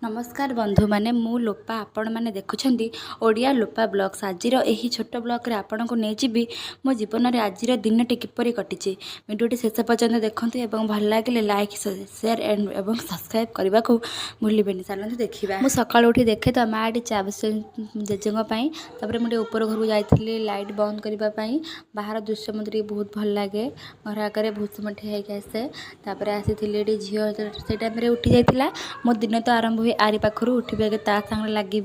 नमस्कार बंधु माने मु लोपा आपण मैंने देखुं ओडिया लोपा ब्लॉग्स आज छोट ब्लॉग रे आपण को नहीं जीवी मो जीवन में आज दिन टी किपरि कटी वीडियो शेष पर्यंत देखते और भल लगे लाइक शेयर एंड सब्सक्राइब करने को भूलें। चलते देखा मुझे सका उठी देखे तो माँ ये चा जेजेपाई मुझे ऊपर घर को जाइली लाइट बंद करने बाहर दृश्य मतलब बहुत भल लगे घर आगे बहुत समय ठिया आसे आसी झील से टाइम उठी जाता मो दिन तो आरंभ हुए आरी पाखर उठे ता सागर लगे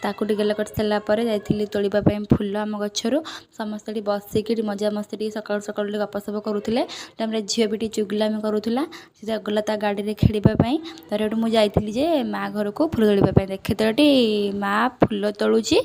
ताकू टिके कर सारापर जाइली तोड़ापी फुल आम गचर समस्ते बसिकी मजा मस्ती सका सका गपसप करुले टाइम झील भी चुगलामी करूला सी गला ता गाड़ी में खेलवाई तर मुझे जाइली माँ घर को फुल तोड़ापी देखे तो ये माँ फुल तोलुची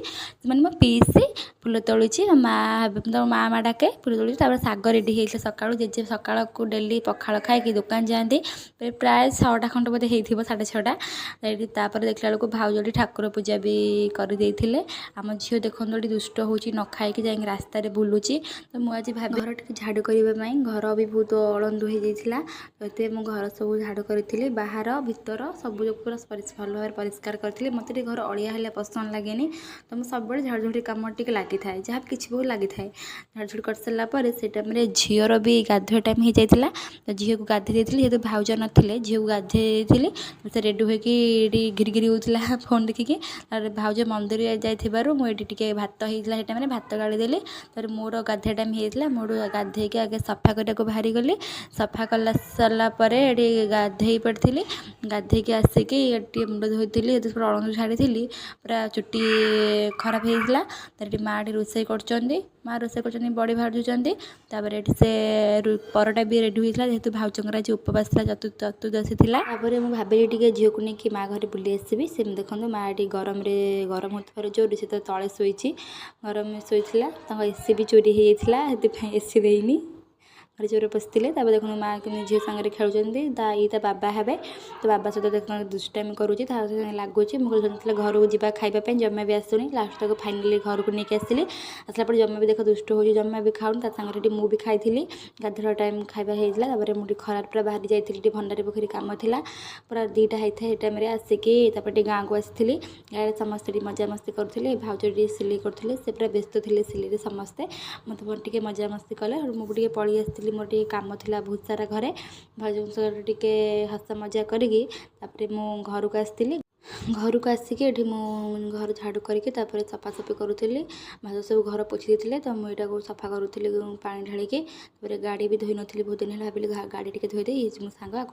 मैंने मो पीसी फुल तोलुची माँ माँ डाके फुल तोलुची शाग रेडी होता सका जेजे सका को डेली पखाड़ खाई दुकान जाती प्राय 6टा खंड बोधे हो 6:30 तापर देखला बेलू भाउजी ठाकुर पूजा भी करदे आम झील देखते दुष्ट हो न खाई जा रास्तार बुलूची तो मुझे भाई घर टी झाड़ू करने घर भी बहुत अलंदु हो जाता तो मुझे घर सब झाड़ू करी बाहर भीतर सब पूरा भल भाव परिष्कार करी मत घर अड़िया हेल्ले पसंद लगे तो मुझे सब झाड़ झुड़ी कम टी लगी थाए जहाँ किसी बहुत लगी थाए झाड़ झुड़ी कर सारापर से टाइम झीर भी गाधुआ टाइम हो जाता तो झील को गाधे जेहतु भाउज नथिले झील को गाधे से रेडी होगी घिरी होता फोन देखिकी भाउज मंदिर जाइबार मुझे भात होता टाइम भात गाड़ीदेली तर मोर गाधे टाइम होता मोर गाधे आगे सफा करने को बाहरी गली सफा कला सारापर ये गाधे पड़ी गाधे आसिकी मुंड धोती अलंदू छाड़ी पूरा चुटी खराब होता तर माँ रोसे कर माँ रोसे कर बड़ी भाजुंट से परटा भी रेडी होता जेहतु भाउजर आज उपवास चतुर्दशी थी मुझे भाविली टे झील को लेकिन माँ घर बुले आसबि से देखो माँ ये गरम गरम होता जोर से तो तले शोची गरम शोला एसी भी चोरी हो जाता एसी देनी घर जोर पशिले देखो माँ के झील सांगे खेलुंट ये बाबा हे तो बाबा सहित देख दुष्टामी करुँच लगुच मुझे घर को जावा खावाई जमा भी आसुनी लास्ट तक फाइनाली घर को लेकिन आसिली आसला जमा भी देख दुष्ट हो जमा भी खाऊनी सांगे मुझे खाई गाधुआ टाइम खाଇବା होता मुझे खरार पूरा बाहरी जाइली भंडारी पोखरी कम थी पूरा 2टा होता है टाइम आसिकी गाँव को आसी गाँव समस्ते मजा मस्ती करुले भाउज सिलाई करुले से पूरा व्यस्त थे सिलाई समस्ते मतलब टे मजा मस्ती कले मुझे पलि आसती मोर टे कम थी बहुत सारा घरे भाउज टे हस मजा करी घर को आसती घर को आसिक मु घर झाड़ू करके सफासफी करुली भाज सब घर पोछि देते तो मुझे सफा करुली पा ढालिकी गाड़ी भी धोई नी बहुत दिन है भाविली गाड़ी टे धोईदे मो सांग